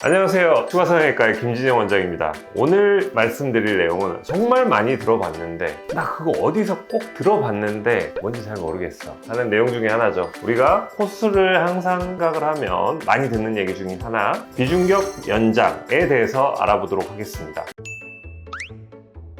안녕하세요. 추가성형외과의 김진영 원장입니다. 오늘 말씀드릴 내용은 정말 많이 들어봤는데 나 그거 어디서 꼭 들어봤는데 뭔지 잘 모르겠어 하는 내용 중에 하나죠. 우리가 코 수술을 항상 생각을 하면 많이 듣는 얘기 중에 하나, 비중격 연장에 대해서 알아보도록 하겠습니다.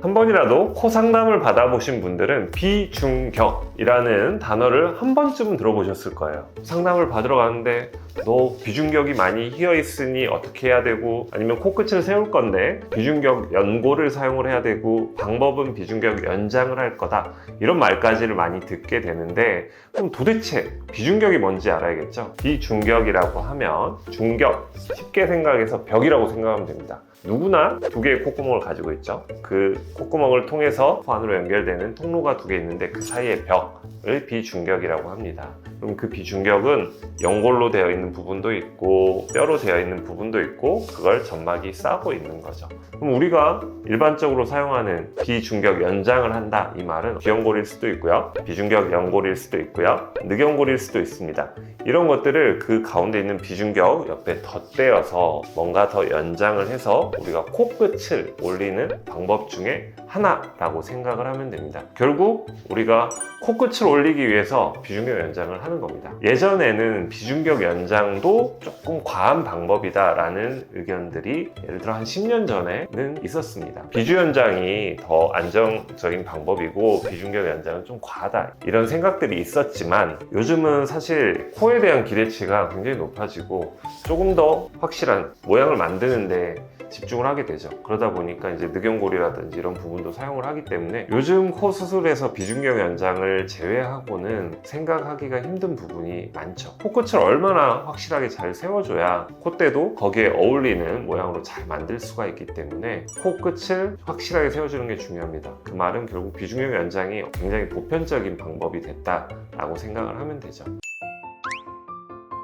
한 번이라도 코 상담을 받아보신 분들은 비중격이라는 단어를 한 번쯤은 들어보셨을 거예요. 상담을 받으러 가는데 너 비중격이 많이 휘어 있으니 어떻게 해야 되고, 아니면 코끝을 세울 건데 비중격 연고를 사용을 해야 되고 방법은 비중격 연장을 할 거다, 이런 말까지를 많이 듣게 되는데, 그럼 도대체 비중격이 뭔지 알아야겠죠. 비중격이라고 하면 중격, 쉽게 생각해서 벽이라고 생각하면 됩니다. 누구나 두 개의 콧구멍을 가지고 있죠. 그 콧구멍을 통해서 코 안으로 연결되는 통로가 두 개 있는데 그 사이의 벽을 비중격이라고 합니다. 그럼 그 비중격은 연골로 되어 있는 부분도 있고 뼈로 되어 있는 부분도 있고 그걸 점막이 싸고 있는 거죠. 그럼 우리가 일반적으로 사용하는 비중격 연장을 한다, 이 말은 비연골일 수도 있고요, 비중격 연골일 수도 있고요, 늑연골일 수도 있습니다. 이런 것들을 그 가운데 있는 비중격 옆에 덧대어서 뭔가 더 연장을 해서 우리가 코끝을 올리는 방법 중에 하나라고 생각을 하면 됩니다. 결국 우리가 코끝을 올리기 위해서 비중격 연장을 하는 겁니다. 예전에는 비중격 연장도 조금 과한 방법이다 라는 의견들이 예를 들어 한 10년 전에는 있었습니다. 비주 연장이 더 안정적인 방법이고 비중격 연장은 좀 과하다, 이런 생각들이 있었지만 요즘은 사실 코에 대한 기대치가 굉장히 높아지고 조금 더 확실한 모양을 만드는데 집중을 하게 되죠. 그러다 보니까 이제 늑연골이라든지 이런 부분도 사용을 하기 때문에 요즘 코 수술에서 비중격 연장을 제외하고는 생각하기가 힘든 부분이 많죠. 코끝을 얼마나 확실하게 잘 세워줘야 콧대도 거기에 어울리는 모양으로 잘 만들 수가 있기 때문에 코끝을 확실하게 세워주는 게 중요합니다. 그 말은 결국 비중격 연장이 굉장히 보편적인 방법이 됐다라고 생각을 하면 되죠.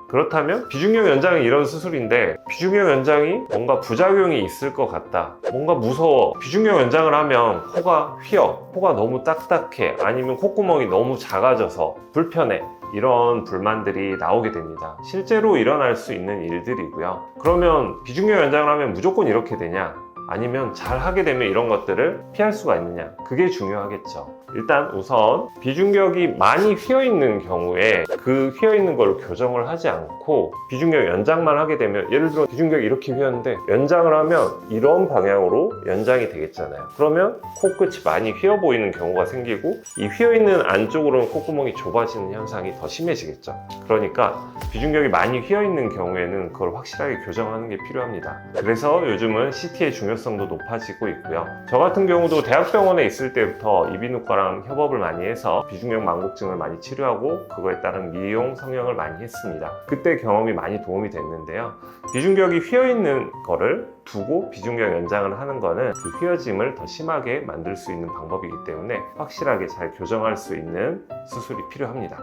그렇다면 비중격 연장은 이런 수술인데 비중격 연장이 뭔가 부작용이 있을 것 같다, 뭔가 무서워, 비중격 연장을 하면 코가 휘어, 코가 너무 딱딱해, 아니면 콧구멍이 너무 작아져서 불편해, 이런 불만들이 나오게 됩니다. 실제로 일어날 수 있는 일들이고요. 그러면 비중격 연장을 하면 무조건 이렇게 되냐, 아니면 잘 하게 되면 이런 것들을 피할 수가 있느냐, 그게 중요하겠죠. 일단 우선 비중격이 많이 휘어있는 경우에 그 휘어있는 걸 교정을 하지 않고 비중격 연장만 하게 되면, 예를 들어 비중격이 이렇게 휘었는데 연장을 하면 이런 방향으로 연장이 되겠잖아요. 그러면 코끝이 많이 휘어 보이는 경우가 생기고 이 휘어있는 안쪽으로는 콧구멍이 좁아지는 현상이 더 심해지겠죠. 그러니까 비중격이 많이 휘어있는 경우에는 그걸 확실하게 교정하는 게 필요합니다. 그래서 요즘은 CT의 중요성도 높아지고 있고요. 저 같은 경우도 대학병원에 있을 때부터 이비인후과랑 협업을 많이 해서 비중격 만곡증을 많이 치료하고 그거에 따른 미용 성형을 많이 했습니다. 그때 경험이 많이 도움이 됐는데요. 비중격이 휘어있는 거를 두고 비중격 연장을 하는 거는 그 휘어짐을 더 심하게 만들 수 있는 방법이기 때문에 확실하게 잘 교정할 수 있는 수술이 필요합니다.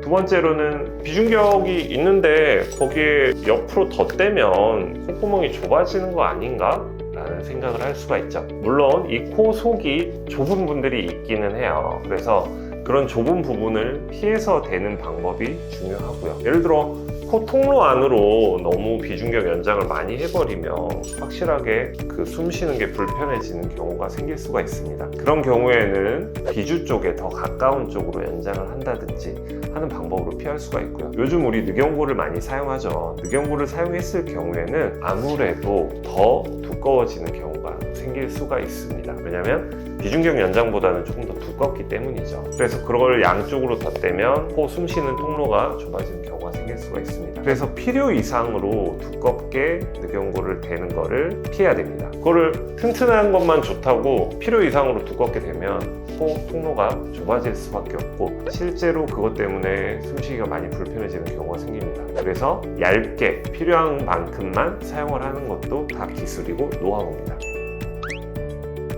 두 번째로는 비중격이 있는데 거기에 옆으로 덧대면 콧구멍이 좁아지는 거 아닌가? 라는 생각을 할 수가 있죠. 물론 이 코 속이 좁은 분들이 있기는 해요. 그래서 그런 좁은 부분을 피해서 대는 방법이 중요하고요. 예를 들어 코 통로 안으로 너무 비중격 연장을 많이 해버리면 확실하게 그 숨 쉬는 게 불편해지는 경우가 생길 수가 있습니다. 그런 경우에는 비주 쪽에 더 가까운 쪽으로 연장을 한다든지 하는 방법으로 피할 수가 있고요. 요즘 우리 늑연골을 많이 사용하죠. 늑연골을 사용했을 경우에는 아무래도 더 두꺼워지는 경우가 생길 수가 있습니다. 왜냐하면 비중격 연장보다는 조금 더 두껍기 때문이죠. 그래서 그걸 양쪽으로 덧대면 코 숨 쉬는 통로가 좁아지는 경우가 생길 수가 있습니다. 그래서 필요 이상으로 두껍게 늑연골을 대는 거를 피해야 됩니다. 그거를 튼튼한 것만 좋다고 필요 이상으로 두껍게 되면 코 통로가 좁아질 수밖에 없고 실제로 그것 때문에 숨쉬기가 많이 불편해지는 경우가 생깁니다. 그래서 얇게 필요한 만큼만 사용을 하는 것도 다 기술이고 노하우입니다.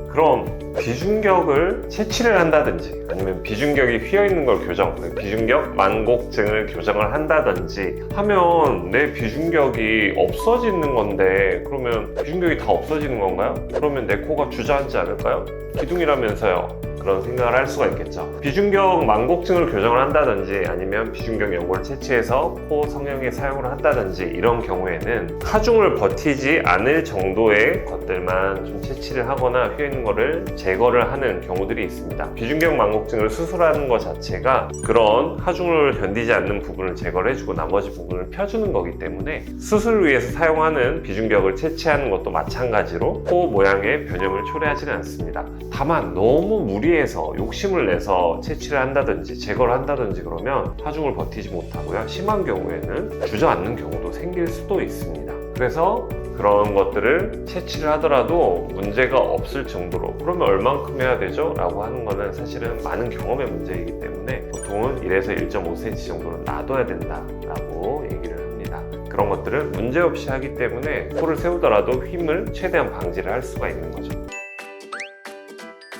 그럼 비중격을 채취를 한다든지 아니면 비중격이 휘어있는 걸 교정, 비중격 만곡증을 교정을 한다든지 하면 내 비중격이 없어지는 건데, 그러면 비중격이 다 없어지는 건가요? 그러면 내 코가 주저앉지 않을까요? 기둥이라면서요. 그런 생각을 할 수가 있겠죠. 비중격 망곡증을 교정을 한다든지 아니면 비중격 연골을 채취해서 코 성형에 사용을 한다든지 이런 경우에는 하중을 버티지 않을 정도의 것들만 좀 채취를 하거나 휘어 있는 거를 제거를 하는 경우들이 있습니다. 비중격 망곡증을 수술하는 것 자체가 그런 하중을 견디지 않는 부분을 제거를 해주고 나머지 부분을 펴주는 거기 때문에 수술을 위해서 사용하는 비중격을 채취하는 것도 마찬가지로 코 모양의 변형을 초래하지는 않습니다. 다만 너무 무리해서 욕심을 내서 채취를 한다든지 제거를 한다든지 그러면 하중을 버티지 못하고요. 심한 경우에는 주저앉는 경우도 생길 수도 있습니다. 그래서 그런 것들을 채취를 하더라도 문제가 없을 정도로 그러면 얼만큼 해야 되죠? 라고 하는 거는 사실은 많은 경험의 문제이기 때문에 보통은 1에서 1.5cm 정도는 놔둬야 된다 라고 얘기를 합니다. 그런 것들은 문제없이 하기 때문에 코를 세우더라도 힘을 최대한 방지를 할 수가 있는 거죠.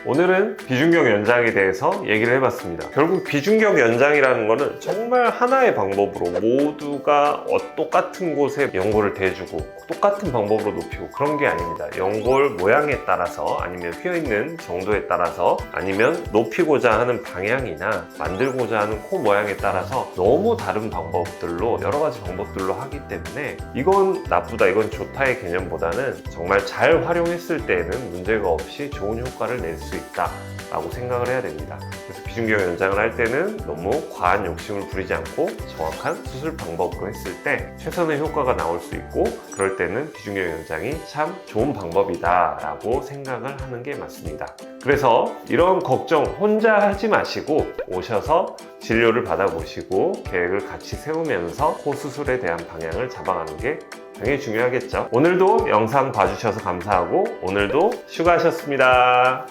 오늘은 비중격 연장에 대해서 얘기를 해봤습니다. 결국 비중격 연장이라는 거는 정말 하나의 방법으로 모두가 똑같은 곳에 연골을 대주고 똑같은 방법으로 높이고 그런 게 아닙니다. 연골 모양에 따라서 아니면 휘어있는 정도에 따라서 아니면 높이고자 하는 방향이나 만들고자 하는 코 모양에 따라서 너무 다른 방법들로 여러 가지 방법들로 하기 때문에 이건 나쁘다 이건 좋다의 개념보다는 정말 잘 활용했을 때에는 문제가 없이 좋은 효과를 낼 수 있다 라고 생각을 해야 됩니다. 그래서 비중격 연장을 할 때는 너무 과한 욕심을 부리지 않고 정확한 수술 방법으로 했을 때 최선의 효과가 나올 수 있고 그럴 때는 비중격 연장이 참 좋은 방법이다 라고 생각을 하는 게 맞습니다. 그래서 이런 걱정 혼자 하지 마시고 오셔서 진료를 받아보시고 계획을 같이 세우면서 코 수술에 대한 방향을 잡아가는 게 당연히 중요하겠죠. 오늘도 영상 봐주셔서 감사하고 오늘도 수고하셨습니다.